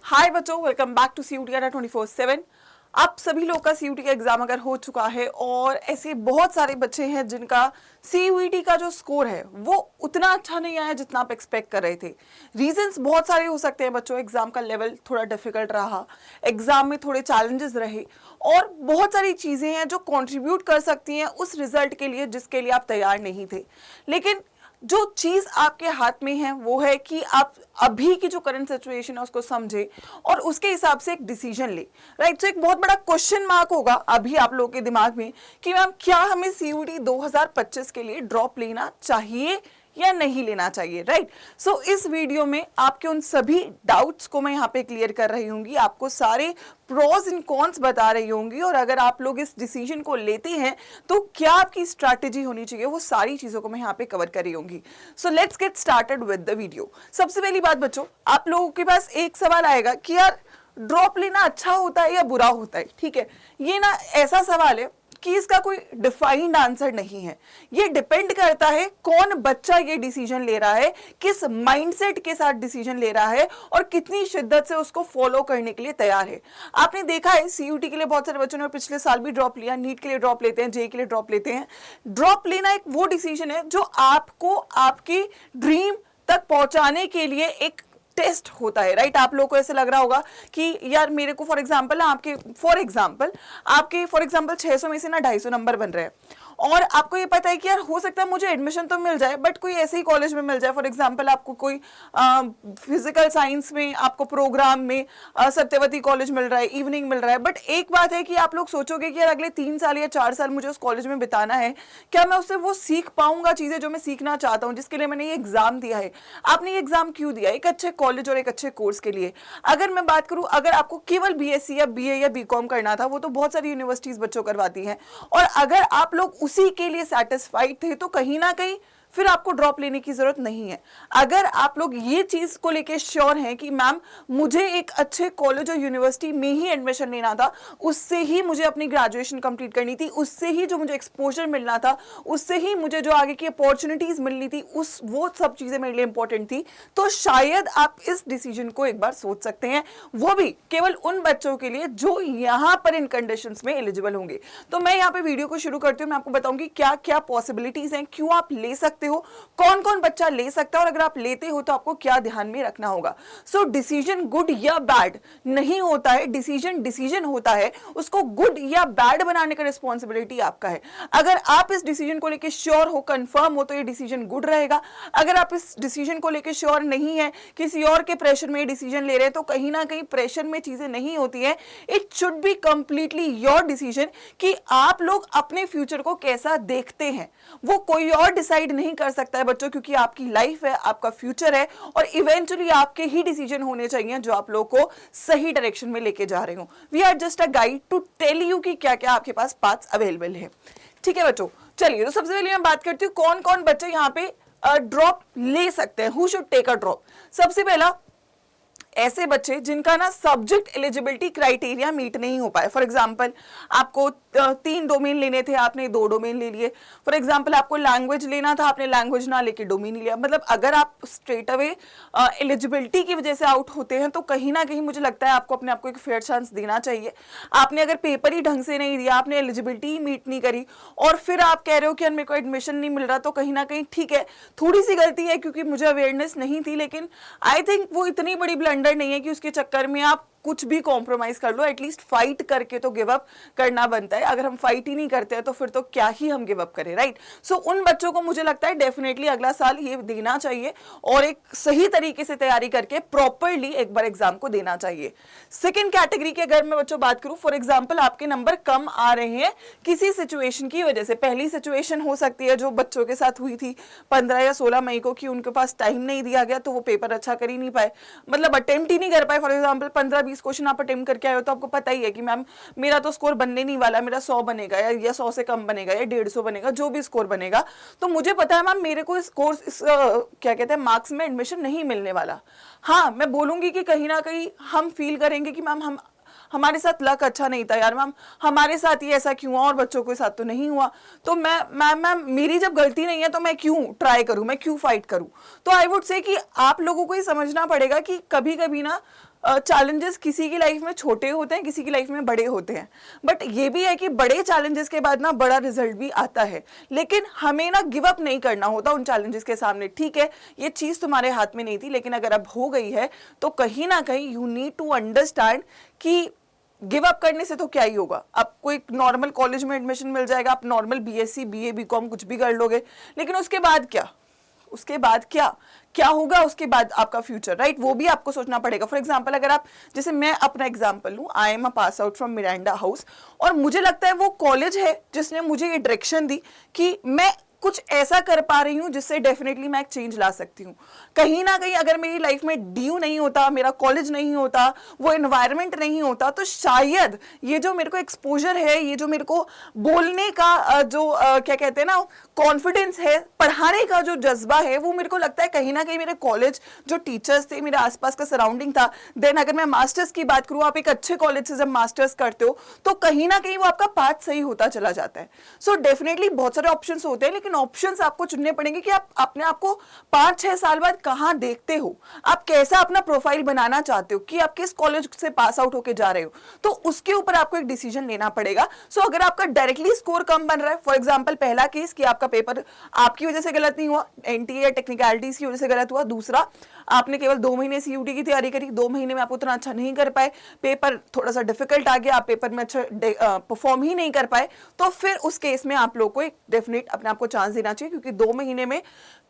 हाय बच्चों, welcome back to CUT अड्डा 24/7। आप सभी लोग का सीयूटी का एग्जाम अगर हो चुका है और ऐसे बहुत सारे बच्चे हैं जिनका सीयूटी का जो स्कोर है वो उतना अच्छा नहीं आया जितना आप एक्सपेक्ट कर रहे थे। रीजंस बहुत सारे हो सकते हैं बच्चों। एग्जाम का लेवल थोड़ा डिफिकल्ट रहा, एग्जाम में थोड़े चैलेंजेस रहे और बहुत सारी चीजें हैं जो कंट्रीब्यूट कर सकती हैं उस रिजल्ट के लिए जिसके लिए आप तैयार नहीं थे। लेकिन जो चीज आपके हाथ में है वो है कि आप अभी की जो करंट सिचुएशन है उसको समझे और उसके हिसाब से एक डिसीजन ले। राइट, तो एक बहुत बड़ा क्वेश्चन मार्क होगा अभी आप लोगों के दिमाग में कि मैम क्या हमें सीयूटी 2025 के लिए ड्रॉप लेना चाहिए या नहीं लेना चाहिए। राइट, सो इस वीडियो में आपके उन सभी डाउट्स को मैं यहाँ पे क्लियर कर रही होंगी, आपको सारे प्रोज एंड कॉन्स बता रही होंगी और अगर आप लोग इस डिसीजन को लेते हैं तो क्या आपकी स्ट्रैटेजी होनी चाहिए, वो सारी चीजों को मैं यहाँ पे कवर कर रही होंगी। So let's get started with the video. सबसे पहली बात बच्चों, आप लोगों के पास एक सवाल आएगा कि यार ड्रॉप लेना अच्छा होता है या बुरा होता है। ठीक है, ये ना ऐसा सवाल है कि इसका कोई डिफाइंड आंसर नहीं है। ये डिपेंड करता है कौन बच्चा ये डिसीजन ले रहा है, किस माइंडसेट के साथ डिसीजन ले रहा है और कितनी शिद्दत से उसको फॉलो करने के लिए तैयार है। आपने देखा है सीयूटी के लिए बहुत सारे बच्चों ने पिछले साल भी ड्रॉप लिया, नीट के लिए ड्रॉप लेते हैं, जेई के लिए ड्रॉप लेते हैं। ड्रॉप लेना एक वो डिसीजन है जो आपको आपकी ड्रीम तक पहुंचाने के लिए एक टेस्ट होता है। राइट, आप लोगों को ऐसे लग रहा होगा कि यार मेरे को फॉर एग्जांपल आपके 600 में से ना 250 नंबर बन रहे हैं और आपको ये पता है कि यार हो सकता है मुझे एडमिशन तो मिल जाए बट कोई ऐसे ही कॉलेज में मिल जाए। फॉर एग्जांपल आपको कोई फिजिकल साइंस में आपको प्रोग्राम में सत्यवती कॉलेज मिल रहा है, इवनिंग मिल रहा है। बट एक बात है कि आप लोग सोचोगे कि यार अगले 3 साल या 4 साल मुझे उस कॉलेज में बिताना है, क्या मैं उससे वो सीख पाऊंगा चीजें जो मैं सीखना चाहता हूँ, जिसके लिए मैंने ये एग्जाम दिया है। आपने ये एग्जाम क्यों दिया? एक अच्छे कॉलेज और एक अच्छे कोर्स के लिए। अगर मैं बात करूं, अगर आपको केवल बीएससी या बीए या बीकॉम करना था, वो तो बहुत सारी यूनिवर्सिटीज बच्चों करवाती हैं, और अगर आप लोग उसी के लिए सेटिस्फाइड थे तो कहीं ना कहीं फिर आपको ड्रॉप लेने की जरूरत नहीं है। अगर आप लोग ये चीज को लेके श्योर हैं कि मैम मुझे एक अच्छे कॉलेज और यूनिवर्सिटी में ही एडमिशन लेना था, उससे ही मुझे अपनी ग्रेजुएशन कंप्लीट करनी थी, उससे ही जो मुझे एक्सपोजर मिलना था, उससे ही मुझे जो आगे की अपॉर्चुनिटीज मिलनी थी, वो सब चीजें मेरे लिए इंपॉर्टेंट थी, तो शायद आप इस डिसीजन को एक बार सोच सकते हैं। वो भी केवल उन बच्चों के लिए जो यहाँ पर इन कंडीशंस में एलिजिबल होंगे। तो मैं यहाँ पे वीडियो को शुरू करती हूँ, मैं आपको बताऊंगी क्या क्या पॉसिबिलिटीज हैं, क्यों आप ले सकते हो, कौन कौन बच्चा ले सकता है और अगर आप लेते हो तो आपको क्या ध्यान में रखना होगा। सो डिसीजन गुड या बैड नहीं होता है, डिसीजन होता है, उसको गुड या बैड बनाने का रिस्पॉन्सिबिलिटी आपका है। अगर आप इस डिसीजन को लेकर श्योर हो, कंफर्म हो, तो ये डिसीजन गुड रहेगा। अगर आप इस डिसीजन को लेकर श्योर नहीं है, किसी और के प्रेशर में ये डिसीजन ले रहे हैं, तो कहीं ना कहीं प्रेशर में चीजें नहीं होती है। It should be completely your decision कि आप लोग अपने फ्यूचर को कैसा देखते हैं, वो कोई और डिसाइड नहीं कर सकता है बच्चों, क्योंकि आपकी लाइफ है, आपका फ्यूचर है और इवेंचुअली आपके ही डिसीजन होने चाहिए जो आप लोग को सही डायरेक्शन में लेके जा रहे हो। We are just a guide to tell you कि क्या क्या आपके पास पाथ्स अवेलेबल है। ठीक है बच्चों, चलिए तो सबसे पहले मैं बात करती हूँ कौन कौन बच्चे यहाँ पे ड्रॉप ले सकते हैं, who should take a drop. सबसे पहला ऐसे बच्चे जिनका ना सब्जेक्ट एलिजिबिलिटी क्राइटेरिया मीट नहीं हो पाए। फॉर एग्जांपल आपको 3 डोमेन लेने थे, आपने 2 डोमेन ले लिए। फॉर एग्जांपल आपको लैंग्वेज लेना था, आपने लैंग्वेज ना लेके डोमेन लिया। मतलब अगर आप स्ट्रेट अवे एलिजिबिलिटी की वजह से आउट होते हैं तो कहीं ना कहीं मुझे लगता है आपको अपने आप को एक फेयर चांस देना चाहिए। आपने अगर पेपर ही ढंग से नहीं दिया, आपने एलिजिबिलिटी ही मीट नहीं करी और फिर आप कह रहे हो कि मेरे को एडमिशन नहीं मिल रहा, तो कहीं ना कहीं ठीक है, थोड़ी सी गलती है क्योंकि मुझे अवेयरनेस नहीं थी, लेकिन आई थिंक वो इतनी बड़ी ब्लंडर नहीं है कि उसके चक्कर में आप कुछ भी कॉम्प्रोमाइज कर लो। एटलीस्ट फाइट करके तो गिव अप करना बनता है। अगर हम फाइट ही नहीं करते हैं तो फिर तो क्या ही हम गिव अप करें। राइट, सो उन बच्चों को मुझे लगता है डेफिनेटली अगला साल ये देना चाहिए और एक सही तरीके से तैयारी करके प्रॉपरली एक बार एग्जाम को देना चाहिए। सेकेंड कैटेगरी की अगर मैं बच्चों बात करूं, फॉर एग्जाम्पल आपके नंबर कम आ रहे हैं किसी सिचुएशन की वजह से। पहली सिचुएशन हो सकती है जो बच्चों के साथ हुई थी 15 या 16 मई को, कि उनके पास टाइम नहीं दिया गया तो वो पेपर अच्छा कर ही नहीं पाए, मतलब अटेम्प्ट ही नहीं कर पाए। फॉर एग्जाम्पल 15-20 क्वेश्चन आप अटेम्प्ट करके आए हो तो आपको पता ही है कि मैम मेरा तो स्कोर बनने नहीं वाला, मेरा 100 बनेगा या 100 से कम बनेगा या 150 बनेगा, जो भी स्कोर बनेगा, तो मुझे पता है मैम मेरे को इस कोर्स क्या कहते हैं मार्क्स में एडमिशन नहीं मिलने वाला। हाँ, मैं बोलूंगी कि कहीं ना कहीं हम फील करेंगे कि मैम हमारे साथ लक अच्छा नहीं था यार, मैम हमारे साथ ही ऐसा क्यों हुआ और बच्चों के साथ तो नहीं हुआ, तो मैम मेरी जब गलती नहीं है तो मैं क्यों ट्राई करूं, मैं क्यों फाइट करूं। तो आई वुड से कि आप लोगों को ही समझना पड़ेगा कि कभी कभी ना चैलेंजेस किसी की लाइफ में छोटे होते हैं, किसी की लाइफ में बड़े होते हैं, बट ये भी है कि बड़े चैलेंजेस के बाद ना बड़ा रिजल्ट भी आता है। लेकिन हमें ना गिव अप नहीं करना होता उन चैलेंजेस के सामने। ठीक है, ये चीज़ तुम्हारे हाथ में नहीं थी, लेकिन अगर अब हो गई है तो कहीं ना कहीं यू नीड टू अंडरस्टैंड कि गिव अप करने से तो क्या ही होगा। आपको एक नॉर्मल कॉलेज में एडमिशन मिल जाएगा, आप नॉर्मल बीएससी बीए बीकॉम कुछ भी कर लोगे, लेकिन उसके बाद क्या, उसके बाद क्या क्या होगा, उसके बाद आपका फ्यूचर, राइट, वो भी आपको सोचना पड़ेगा। फॉर एग्जांपल अगर आप, जैसे मैं अपना एग्जांपल लूं, I am a pass out from Miranda house, और मुझे लगता है वो कॉलेज है जिसने मुझे ये डायरेक्शन दी कि मैं कुछ ऐसा कर पा रही हूँ जिससे डेफिनेटली मैं एक चेंज ला सकती हूँ। कहीं ना कहीं अगर मेरी लाइफ में ड्यू नहीं होता, मेरा कॉलेज नहीं होता, वो एनवायरनमेंट नहीं होता, तो शायद ये जो मेरे को एक्सपोजर है, ये जो मेरे को बोलने का क्या कहते हैं ना कॉन्फिडेंस है, पढ़ाने का जो जज्बा है, वो मेरे को लगता है कहीं ना कहीं मेरे कॉलेज, जो टीचर्स थे, मेरे आसपास का सराउंडिंग था। देन अगर मैं मास्टर्स की बात करूँ, आप एक अच्छे कॉलेज से जब मास्टर्स करते हो तो कहीं ना कहीं वो आपका पाथ सही होता चला जाता है। सो डेफिनेटली बहुत सारे ऑप्शंस होते हैं, लेकिन ऑप्शंस आपको चुनने पड़ेंगे कि आप अपने आप को 5-6 साल बाद कहां देखते हो, आप कैसा अपना प्रोफाइल बनाना चाहते हो, कि आप किस कॉलेज से पास आउट होके जा रहे हो, तो उसके ऊपर आपको एक डिसीजन लेना पड़ेगा। सो अगर आपका डायरेक्टली स्कोर कम बन रहा है, फॉर एग्जांपल पहला केस कि आपका पेपर आपकी वजह से गलत नहीं हुआ, एनटीए या टेक्निकलिटीज की वजह से गलत हुआ, दूसरा आपने केवल 2 महीने सीयूटी की तैयारी करी, 2 महीने में आप उतना अच्छा नहीं कर पाए, पेपर थोड़ा सा डिफिकल्ट आ गया, आप पेपर में अच्छा परफॉर्म ही नहीं कर पाए, तो फिर उस केस में आप लोग को एक डेफिनेट अपने आप को चांस देना चाहिए, क्योंकि 2 महीने में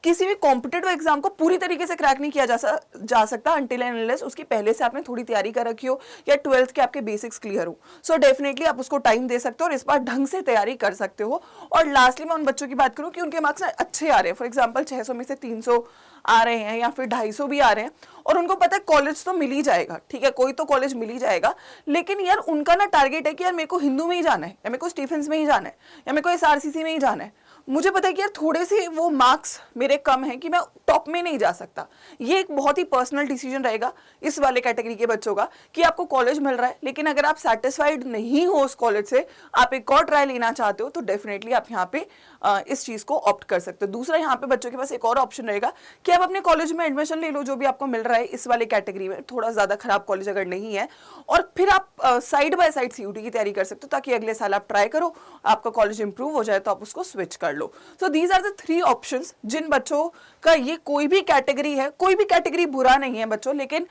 किसी भी कॉम्पिटिटिव एग्जाम को पूरी तरीके से क्रैक नहीं किया जा सकता अंटिल एंड अनलेस उसकी पहले से आपने थोड़ी तैयारी कर रखी हो या 12th के आपके बेसिक्स क्लियर हो। सो डेफिनेटली आप उसको टाइम दे सकते हो और इस बार ढंग से तैयारी कर सकते हो। और लास्टली मैं उन बच्चों की बात करूं कि उनके मार्क्स अच्छे आ रहे हैं, फॉर एग्जाम्पल 600 में से 300 आ रहे हैं या फिर 250 भी आ रहे हैं, और उनको पता है कॉलेज तो मिल ही जाएगा, ठीक है, कोई तो कॉलेज मिल ही जाएगा, लेकिन यार उनका ना टारगेट है कि यार मेरे को हिंदू में ही जाना है, या मेरे को स्टीफेंस में ही जाना है, या मेरे को एसआरसीसी में ही जाना है। मुझे पता है कि यार थोड़े से वो मार्क्स मेरे कम हैं कि मैं टॉप में नहीं जा सकता। ये एक बहुत ही पर्सनल डिसीजन रहेगा इस वाले कैटेगरी के बच्चों का कि आपको कॉलेज मिल रहा है, लेकिन अगर आप सेटिस्फाइड नहीं हो उस कॉलेज से, आप एक और ट्राई लेना चाहते हो, तो डेफिनेटली आप यहाँ पे इस चीज को ऑप्ट कर सकते हो। दूसरा, यहाँ पे बच्चों के पास एक और ऑप्शन रहेगा कि आप अपने कॉलेज में एडमिशन ले लो जो भी आपको मिल रहा है इस वाले कैटेगरी में, थोड़ा ज्यादा खराब कॉलेज अगर नहीं है, और फिर आप साइड बाय साइड सीयूटी की तैयारी कर सकते हो, ताकि अगले साल आप ट्राई करो, आपका कॉलेज इंप्रूव हो जाए तो आप उसको स्विच कर लो। So these are the 3 options जिन बच्चों का, ये कोई भी कैटेगरी है, कोई भी कैटेगरी बुरा नहीं है बच्चों, लेकिन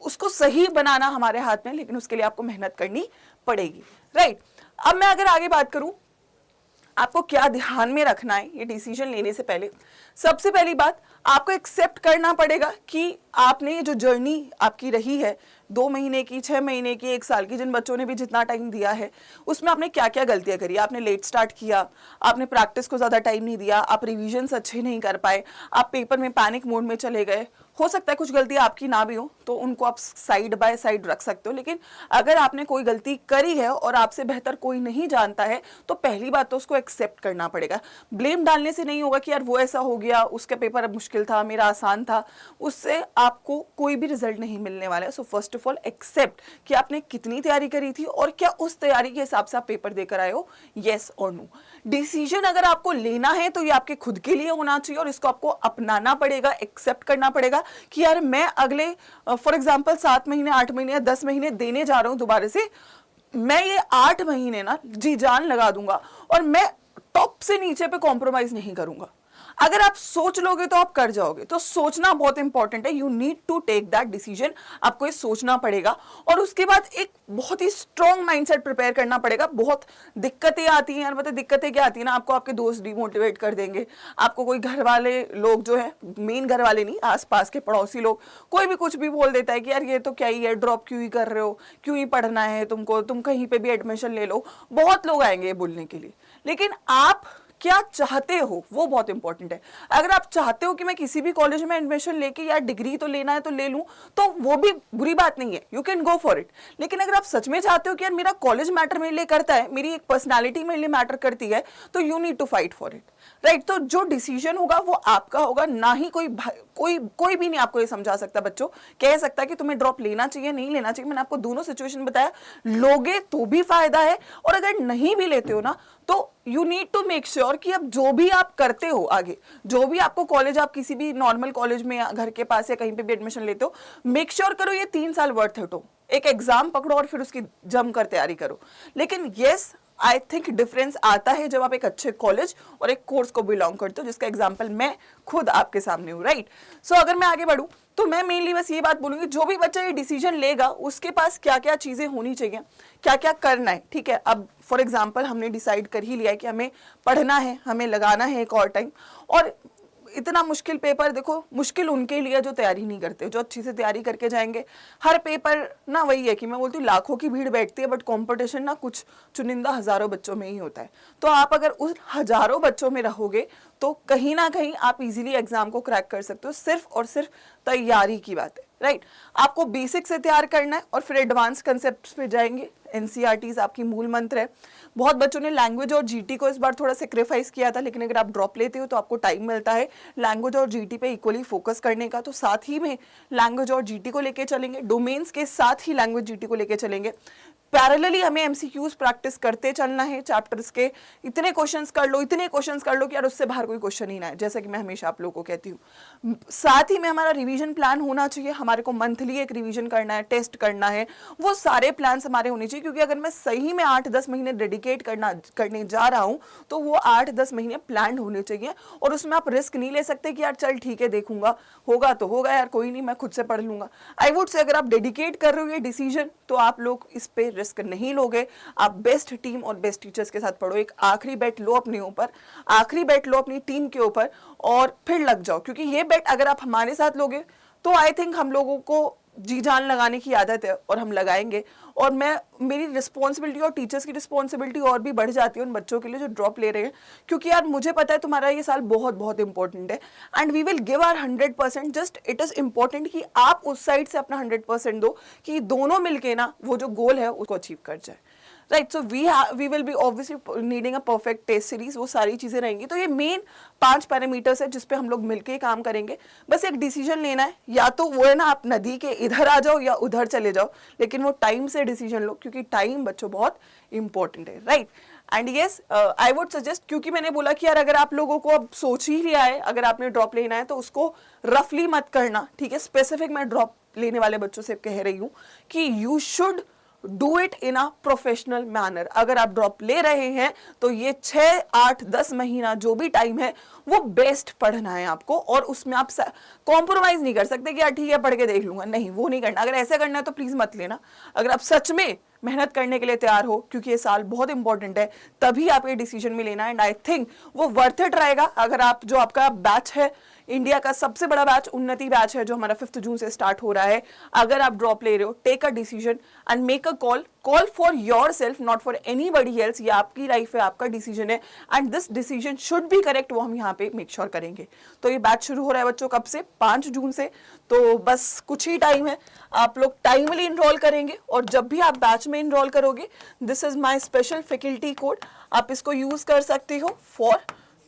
उसको सही बनाना हमारे हाथ में, लेकिन उसके लिए आपको मेहनत करनी पड़ेगी, राइट। अब मैं अगर आगे बात करूं आपको क्या ध्यान में रखना है ये डिसीजन लेने से पहले, सबसे पहली बात आपको एक्सेप्ट करना पड़ेगा कि आपने ये जो जर्नी आपकी रही है 2 महीने की, 6 महीने की, 1 साल की, जिन बच्चों ने भी जितना टाइम दिया है उसमें आपने क्या क्या गलतियां करी। आपने लेट स्टार्ट किया, आपने प्रैक्टिस को ज़्यादा टाइम नहीं दिया, आप रिविजन्स अच्छे नहीं कर पाए, आप पेपर में पैनिक मोड में चले गए। हो सकता है कुछ गलतियां आपकी ना भी हो तो उनको आप साइड बाय साइड रख सकते हो, लेकिन अगर आपने कोई गलती करी है और आपसे बेहतर कोई नहीं जानता है तो पहली बात तो उसको एक्सेप्ट करना पड़ेगा। ब्लेम डालने से नहीं होगा कि यार वो ऐसा हो गया, उसका पेपर मुश्किल था, मेरा आसान था, उससे आपको कोई भी रिजल्ट नहीं मिलने वाला है। So first of all except कि आपने कितनी तैयारी करी थी और क्या उस तैयारी के हिसाब से आप पेपर देकर आए हो, येस और नो। डिसीजन अगर आपको लेना है तो ये आपके खुद के लिए होना चाहिए और इसको आपको अपनाना पड़ेगा, एक्सेप्ट करना पड़ेगा कि यार मैं अगले फॉर एग्जांपल 7 महीने, 8 महीने या 10 महीने देने जा रहा हूं दोबारा से, मैं ये 8 महीने ना जी जान लगा दूंगा और मैं टॉप से नीचे पे कॉम्प्रोमाइज नहीं करूंगा। अगर आप सोच लोगे तो आप कर जाओगे, तो सोचना बहुत इंपॉर्टेंट है। You need to take that decision, आपको ये सोचना पड़ेगा और उसके बाद एक बहुत ही स्ट्रॉन्ग माइंडसेट प्रिपेयर करना पड़ेगा। बहुत दिक्कतें आती हैं यार, मतलब दिक्कतें क्या आती है ना, आपको आपके दोस्त डिमोटिवेट कर देंगे, आपको कोई घर वाले लोग जो है, मेन घर वाले नहीं, आसपास के पड़ोसी लोग, कोई भी कुछ भी बोल देता है कि यार ये तो क्या ही है, ड्रॉप क्यों ही कर रहे हो, क्यों ही पढ़ना है तुमको, तुम कहीं पे भी एडमिशन ले लो। बहुत लोग आएंगे ये बोलने के लिए, लेकिन आप क्या चाहते हो वो बहुत इंपॉर्टेंट है। अगर आप चाहते हो कि मैं किसी भी कॉलेज में एडमिशन लेके यार डिग्री तो लेना है तो ले लूं, तो वो भी बुरी बात नहीं है, you can go for it. लेकिन अगर आप सच में चाहते हो कि यार मेरा कॉलेज मैटर मेरे लिए करता है, मेरी एक पर्सनालिटी मेरे लिए मैटर करती है, तो you need to fight for it, right. तो जो डिसीजन होगा वो आपका होगा, ना ही कोई भी नहीं आपको ये समझा सकता बच्चों, कह सकता है कि तुम्हें ड्रॉप लेना चाहिए नहीं लेना चाहिए। मैंने आपको दोनों सिचुएशन बताया, लोगे तो भी फायदा है और अगर नहीं भी लेते हो ना तो you need to make sure sure कि अब जो भी आप करते हो आगे, जो भी आपको कॉलेज, आप किसी भी नॉर्मल कॉलेज में या घर के पास या कहीं पे भी एडमिशन लेते हो, मेक श्योर करो ये 3 साल वर्थ इट हो। एक एग्जाम पकड़ो और फिर उसकी जमकर तैयारी करो। लेकिन यस, आई थिंक डिफरेंस आता है जब आप एक अच्छे कॉलेज और एक कोर्स को बिलोंग करते हो, जिसका एग्जाम्पल मैं खुद आपके सामने हूँ, राइट। सो अगर मैं आगे बढ़ूँ तो मैं मेनली बस ये बात बोलूंगी, जो भी बच्चा ये डिसीजन लेगा उसके पास क्या क्या चीजें होनी चाहिए, क्या क्या करना है, ठीक है। अब फॉर एग्जाम्पल हमने डिसाइड कर ही लिया है कि हमें पढ़ना है, हमें लगाना है एक और टाइम, और इतना मुश्किल पेपर, देखो मुश्किल उनके लिए जो तैयारी नहीं करते, जो अच्छी से तैयारी करके जाएंगे। हर पेपर ना वही है कि मैं बोलती हूँ लाखों की भीड़ बैठती है, बट कंपटीशन ना कुछ चुनिंदा हजारों बच्चों में ही होता है। तो आप अगर उस हजारों बच्चों में रहोगे तो कहीं ना कहीं आप इजीली एग्जाम को क्रैक कर सकते हो। सिर्फ और सिर्फ तैयारी की बात है, राइट। आपको बेसिक से तैयार करना है और फिर एडवांस कंसेप्ट पे जाएंगे। एनसीईआरटीज आपकी मूल मंत्र है। बहुत बच्चों ने लैंग्वेज और जीटी को इस बार थोड़ा सेक्रीफाइस किया था, लेकिन अगर आप ड्रॉप लेते हो तो आपको टाइम मिलता है लैंग्वेज और जीटी पे इक्वली फोकस करने का। तो साथ ही में लैंग्वेज और जीटी को लेके चलेंगे, डोमेन्स के साथ ही लैंग्वेज जीटी को लेके चलेंगे। पैरेलली हमें एमसीक्यूज प्रैक्टिस करते चलना है। चैप्टर्स के इतने क्वेश्चंस कर लो, इतने क्वेश्चंस कर लो कि यार उससे बाहर कोई क्वेश्चन ही ना है, जैसा कि मैं हमेशा आप लोगों को कहती हूँ। साथ ही में हमारा रिवीजन प्लान होना चाहिए। हमारे को मंथली एक रिवीजन करना है, टेस्ट करना है, वो सारे प्लान्स हमारे होने चाहिए। क्योंकि अगर मैं सही में 8-10 महीने डेडिकेट करने जा रहा हूँ तो वो 8-10 महीने प्लान होने चाहिए। और उसमें आप रिस्क नहीं ले सकते कि यार चल ठीक है देखूंगा, होगा तो होगा यार, कोई नहीं मैं खुद से पढ़ लूंगा। आई वुड से अगर आप डेडिकेट कर रहे हो ये डिसीजन तो आप लोग इस पे रिस्क नहीं लोगे। आप बेस्ट टीम और बेस्ट टीचर्स के साथ पढ़ो। एक आखिरी बेट लो अपने ऊपर, आखिरी बेट लो अपनी टीम के ऊपर और फिर लग जाओ। क्योंकि ये बेट अगर आप हमारे साथ लोगे तो आई थिंक हम लोगों को जी जान लगाने की आदत है और हम लगाएंगे। और मेरी रिस्पॉन्सिबिलिटी और टीचर्स की रिस्पॉन्सिबिलिटी और भी बढ़ जाती है उन बच्चों के लिए जो ड्रॉप ले रहे हैं। क्योंकि यार मुझे पता है तुम्हारा ये साल बहुत बहुत इंपॉर्टेंट है and we will give our 100%। Just it is important कि आप उस साइड से अपना 100% दो कि दोनों मिलके ना वो जो गोल है उसको अचीव कर जाए, right. So we will be obviously needing a perfect test series, वो सारी चीजें रहेंगी। तो ये मेन 5 पैरामीटर्स है जिसपे हम लोग मिलके काम करेंगे। बस एक डिसीजन लेना है, या तो वो है ना आप नदी के इधर आ जाओ या उधर चले जाओ, लेकिन वो टाइम से डिसीजन लो क्योंकि टाइम बच्चों बहुत इंपॉर्टेंट है, right. And yes I would suggest, क्योंकि मैंने बोला कि यार अगर आप लोगों को अब सोच ही लिया है अगर आपने ड्रॉप लेना है तो उसको रफली मत करना, ठीक है। स्पेसिफिक मैं ड्रॉप लेने वाले बच्चों से कह रही हूँ कि you should do it in a professional manner. अगर आप ड्रॉप ले रहे हैं तो ये 6-8-10 महीना जो भी टाइम है वो बेस्ट पढ़ना है आपको, और उसमें आप कॉम्प्रोमाइज नहीं कर सकते कि यार ठीक है पढ़ के देख लूंगा, नहीं वो नहीं करना। अगर ऐसा करना है तो प्लीज मत लेना। अगर आप सच में मेहनत करने के लिए तैयार हो, क्योंकि ये साल बहुत इंपॉर्टेंट है, तभी आप ये डिसीजन में लेना। एंड आई थिंक वो वर्थ इट रहेगा। अगर आप जो आपका बैच है, इंडिया का सबसे बड़ा बैच उन्नति बैच है जो हमारा 5 जून से स्टार्ट हो रहा है, अगर आप ड्रॉप ले रहे हो, take a decision and make a call for yourself, not for anybody else. ये आपकी लाइफ है, आपका डिसीजन है and this decision should be correct, वो हम यहाँ पे मेक श्योर करेंगे। तो ये बैच शुरू हो रहा है बच्चों कब से? 5 जून से। तो बस कुछ ही टाइम है, आप लोग टाइमली इनरोल करेंगे और जब भी आप बैच में इनरोल करोगे, this is my special faculty code, आप इसको यूज कर सकते हो फॉर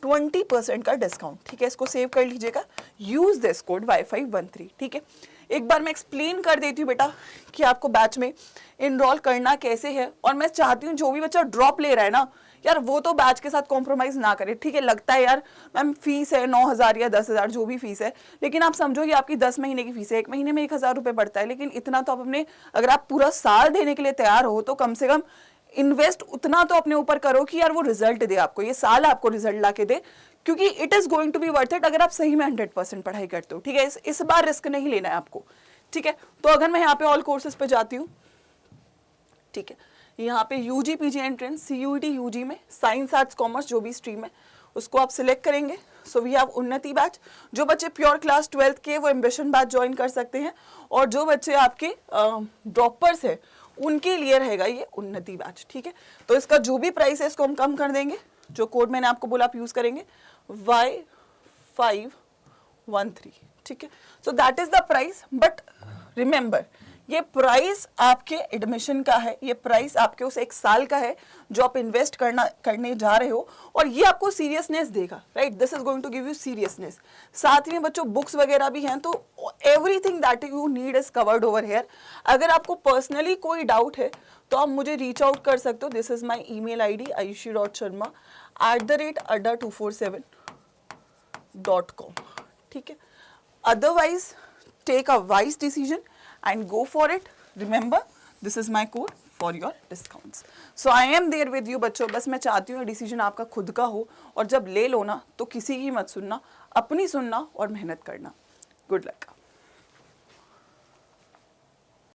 20% का डिस्काउंट, ठीक है। इसको सेव कर लीजिएगा, यूज दिस कोड Y513, ठीक है। एक बार मैं एक्सप्लेन कर देती हूँ बेटा कि आपको बैच में इनरोल करना कैसे है। और मैं चाहती हूँ जो भी बच्चा ड्रॉप ले रहा है ना यार, वो तो बैच के साथ कॉम्प्रोमाइज ना करे, ठीक है। लगता है यार मैम फीस है 9,000 या 10,000 जो भी फीस है, लेकिन आप समझो कि आपकी 10 महीने की फीस है, 1 महीने में 1,000 रुपये बढ़ता है, लेकिन इतना तो आप अपने, अगर आप पूरा साल देने के लिए तैयार हो तो कम से कम इन्वेस्ट उतना तो अपने ऊपर करो कि यार वो रिजल्ट दे आपको, ये साल आपको रिजल्ट ला के दे, क्योंकि it is going to be worth it अगर आप सही में 100% पढ़ाई करते हो, ठीक है। इस बार रिस्क नहीं लेना है आपको, ठीक है। तो अगर मैं यहाँ पे ऑल कोर्सेज पे जाती हूँ, ठीक है, यहाँ पे UG PG entrance CUET UG में साइंस आर्ट्स कॉमर्स जो भी स्ट्रीम है उसको आप सिलेक्ट करेंगे। So we have Unnati batch. जो बच्चे प्योर क्लास 12th के वो एम्बिशन बैच ज्वाइन कर सकते हैं, और जो बच्चे आपके ड्रॉपर्स है उनके लिए रहेगा ये उन्नति बैच, ठीक है। तो इसका जो भी प्राइस है इसको हम कम कर देंगे। जो कोड मैंने आपको बोला आप यूज करेंगे Y513, ठीक है। So that is the price. But remember ये प्राइस आपके एडमिशन का है, ये प्राइस आपके उस एक साल का है जो आप इन्वेस्ट करने जा रहे हो, और ये आपको सीरियसनेस देगा, right? This is going to give you seriousness. साथ में बच्चों बुक्स वगैरह भी हैं, तो everything that you need is covered over here. अगर आपको पर्सनली कोई डाउट है तो आप मुझे रीच आउट कर सकते हो। This is my email ID ayushi.sharma@247.com, ठीक है? Otherwise, take a wise decision and go for it. Remember, this is my code for your discounts. So I am there with you बच्चों। बस मैं चाहती हूँ डिसीजन आपका खुद का हो, और जब ले लो ना तो किसी की मत सुनना, अपनी सुनना और मेहनत करना। Good luck.